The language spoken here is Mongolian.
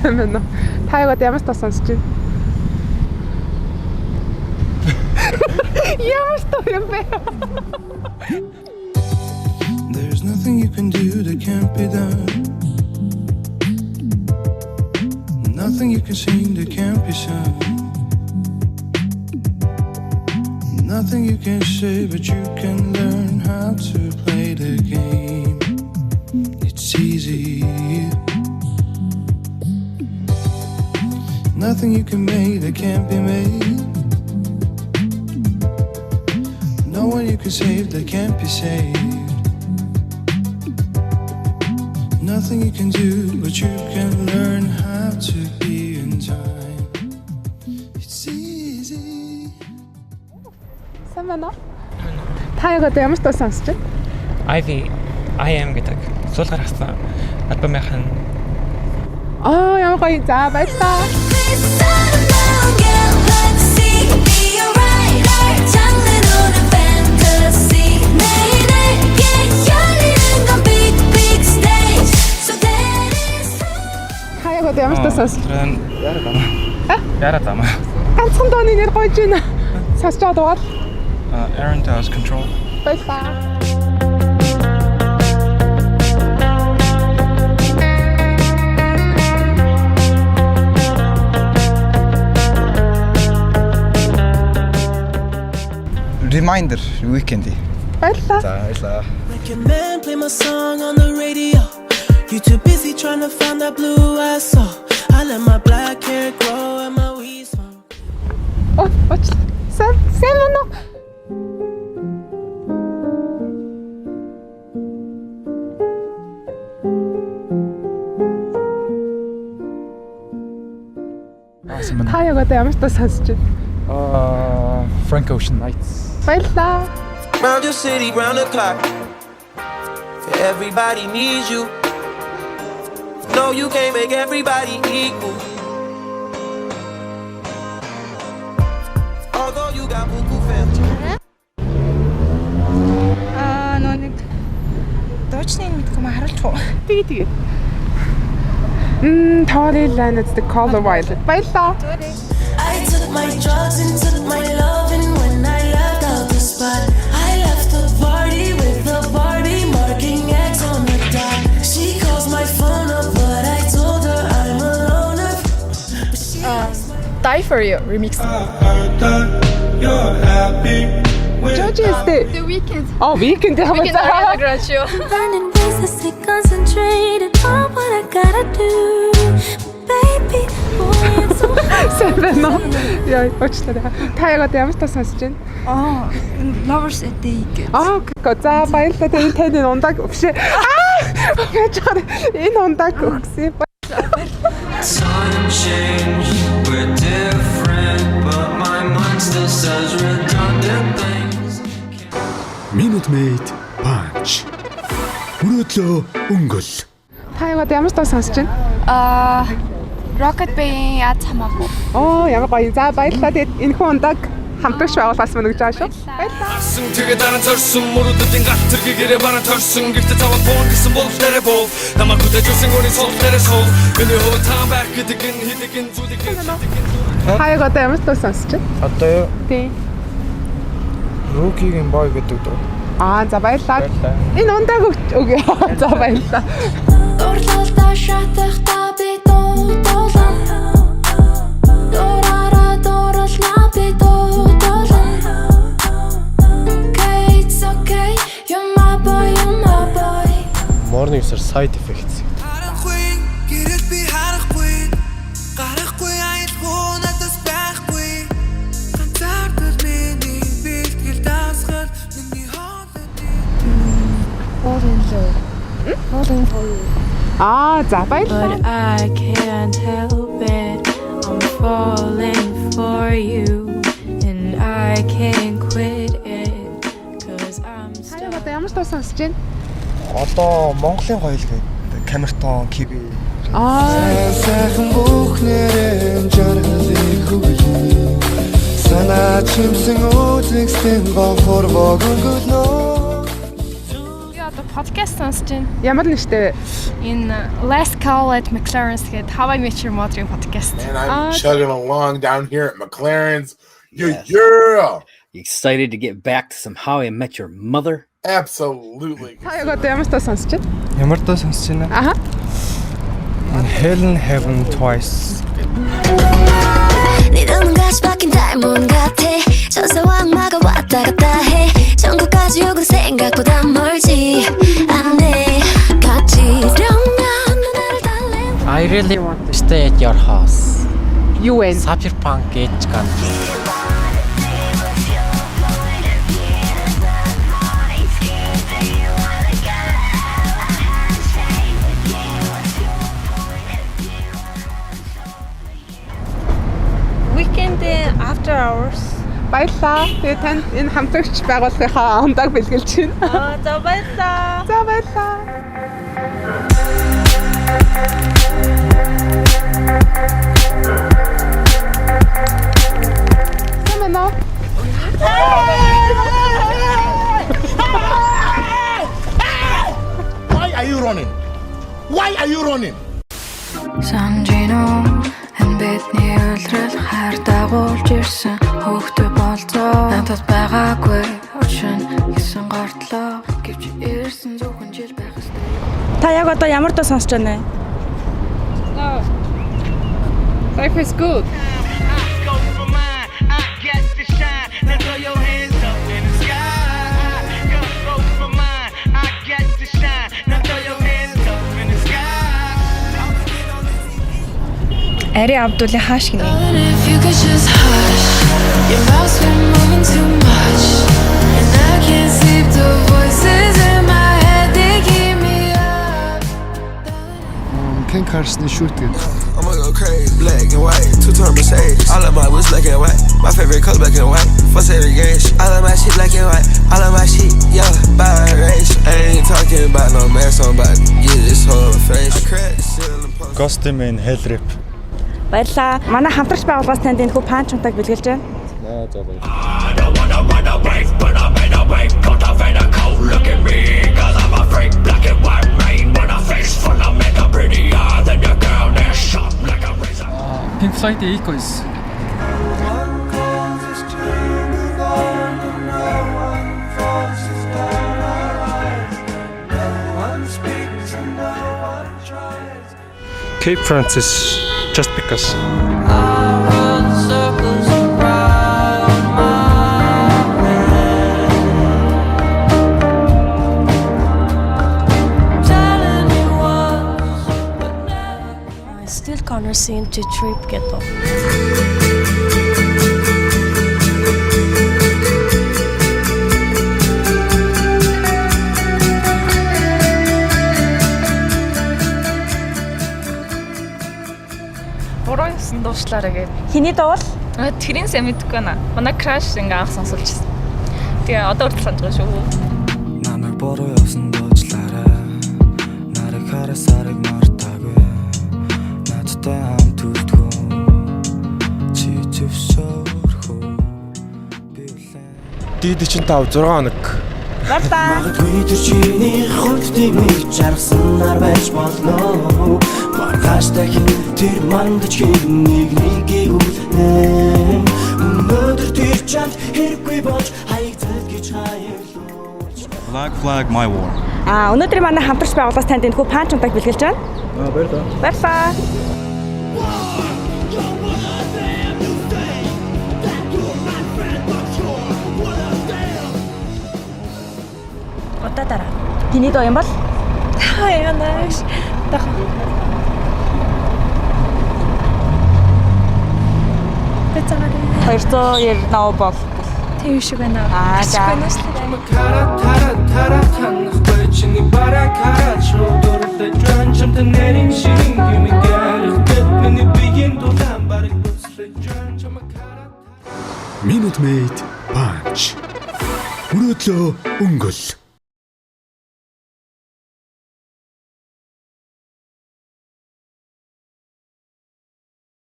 Сайн байна уу? Та яагаад ямар ч тоо сонсож байна? Ямар ч тоо юм бэ? There's nothing you can do that can't be done. Nothing you can sing that can't be sung. Nothing you can say, but you can learn how to play the game. It's easy. Nothing you can make that can't be made. No one you can save that can't be saved. Nothing you can do, but you can learn how to be in time. It's easy. Сайн байна уу? Та яагаад ямар ч тоо сонсож байна? Ivy I am гэдэг сул гаргасан альбомынхан. Ямар гоё. За баярлалаа. Хаягаад ямар ч тоо сонсож байна? Яра тама. Ганцхан дооны нэр гойж байна. Сонсож байгаа дугаар. Aaron Does Control. Баярлалаа. Reminder Weekend. Баярлалаа. За баярлалаа. Like your man play my song on the radio. You too busy trying to find that blue I saw. I let my black hair grow and my weed smoke. Сайн байна уу? Та яагаад ямар ч тоо сонсож байна? Frank Ocean Nights. Баярлалаа. Round your city round the clock. Everybody needs you. No, you can't make everybody equal. Although you got buku fans. Нэг дуучныг мэдгүй ма харуулж уу. Тэгээ. Tony Lennox The Color Violet. Баярлалаа. I took my drugs and took my loving when I left out the spot. I left the party with the Barbie marking X on the dot. She calls my phone up, but I told her I'm a loner. Die for You remix. Georgie is the The Weeknd. Weekend We can arrange you. Burning ways to stay concentrated on what I gotta do. Baby, boy, it's so Сайн байна уу? Яа, уучлаарай. Та яагаад ямар ч тоо сонсож байна? Lovers a Day гэх. За баярлалаа. Тэгээ таны ундааг өвшөө. Гэж байгаа. Энэ ундааг өгсөн. Time changed, we're different, but my mind still says redundant things. Minute Maid Punch. Өрөөдлөө өнгөл. Та яагаад ямар ч тоо сонсож байна? Rocket Bay яаж хамаагүй. Ямар гоё. За баярлалаа. Тэгээд энэ хүн ундааг хамтрагч байгууллагаас мөн өгч байгаа шүү. Баярлалаа. Тэгээ дараа зорсон мөрөдлийн гат тэргээрээ баран торсон гихт цаваа бон гэсэн бол тэрэ бол намайг хүлээж өгсөн сул тэрэ сул миний хувь таан байх гэдэг хидэгэн зүйлийг Та яагаад ямар ч тоо сонсож байна? Одоо юу? Тийм. Rookie-ийн boy гэдэг дөө. За баярлалаа. Энэ ундааг өгье. За баярлалаа. Дурлалдаа шатахтаа би дуулан. Дураараа дурлалнаа би дуулан. Okay, it's okay. You're my boy, you're my boy. Morning Star Side Effects. За баярлалаа. But I can't help it. I'm falling for you and I can't quit it cuz I'm Та яагаад ямар ч тоо сонсож байна? Одоо Монголын хоёул гэдэг камертон киби. сайхан бүхнэрэн жаргалыг хүлээ санаа чимсэн үзэгсэн бохор богонгодно Podcast сонсож байна. Ямар нэртэй вэ? Энэ Let's Call It McLaren's гээд How I Met Your Mother-ийн podcast. And I'm chugging along down here at McLaren's. Yeah. Excited to get back to some How I Met Your Mother? Absolutely. Та яг одоо ямар таа сонсож байна? Ямар доо сонсож байна? Аха. Hell in Heaven Twice. 네 눈은 같이 바뀐 닮은 같아 전세와 악마가 왔다 갔다 해 천국까지 오고 생각보다 멀지 않네 거칠형한 눈알을 달래 I really want to stay at your house. Юу вэ? Cyberpunk гэж гад. Weekend after hours. Баярлалаа. Тэгээ танд энэ хамтрагч байгууллагынхаа ондог бэлгэлж байна. За баярлалаа. За баярлалаа. Камена. Why are you running? Why are you running? Санжино энэ бидний улирал хайр дагуулж ирсэн хөөхтэй болцоо надад байгаагүй өчн гэсэн гортлоо гэвч ирсэн зөвхөн жил байх ёстой. Та яг одоо ямар дуу сонсож байна вэ? Life is good. Ари Абдулли хааш гинэ. And if you could just hush your mouth's been moving too much and I can't sleep the voices in my head they keep me up Ken Carson-ы shoot гэдэг. I'ma go crazy, black and white, two-tone Mercedes. All of my whips black and white, my favorite color black and white. Fuss every game, all of my shit black and white. All of my shit, yeah, biracial. I ain't talking about no mess, I'm about to get this whole face. I cracked the ceiling post. Ghosty Man Hell Rip. Баярлалаа. Манай хамтрагч байгууллагаас танд энэ хүү панч унтаг бэлгэлж байна. За баярлалаа. Pink Floyd Echoes. Cape Francis Just Because. Still Connor seemed to trip ghetto. Буруу юмсан дуушлаараа гээд. Хиний дуул? Тэрийн сайн мэдгүй байна. Манай crush ингээ анх сонсуулчихсан. Тэгээ одоо хүртэл санаж байгаа шүү. Намайг бороо явсан дуучлаарай. Нарыг харасарыг мартаагүй. Надтай хамт үлдгөө. Чи зөвшөөрхөө. Би үлээ. Дид 45 6 хоног. Бартаа. Магадгүй тэр чиний хувьд тэмийг жаргасанаар байж болно. Маргааш дахин тэр мандаж хэнийг үлнэ. Өнөөдөр тэр чамд хэрэггүй болж хаягдаад гэж хаяглууч. Black Flag My War. Өнөөдөр манай хамтрагч байгууллагаас танд энэ хүү панч унтаг бэлгэлж байна. Баярлалаа. Баярлалаа. Одоо дараа. Хиний дуу юм бол? Та янаш. Тах. 298 бол. Тийм шиг байна. За. Minute Maid Punch. Мөрөөдлөө өнгөл.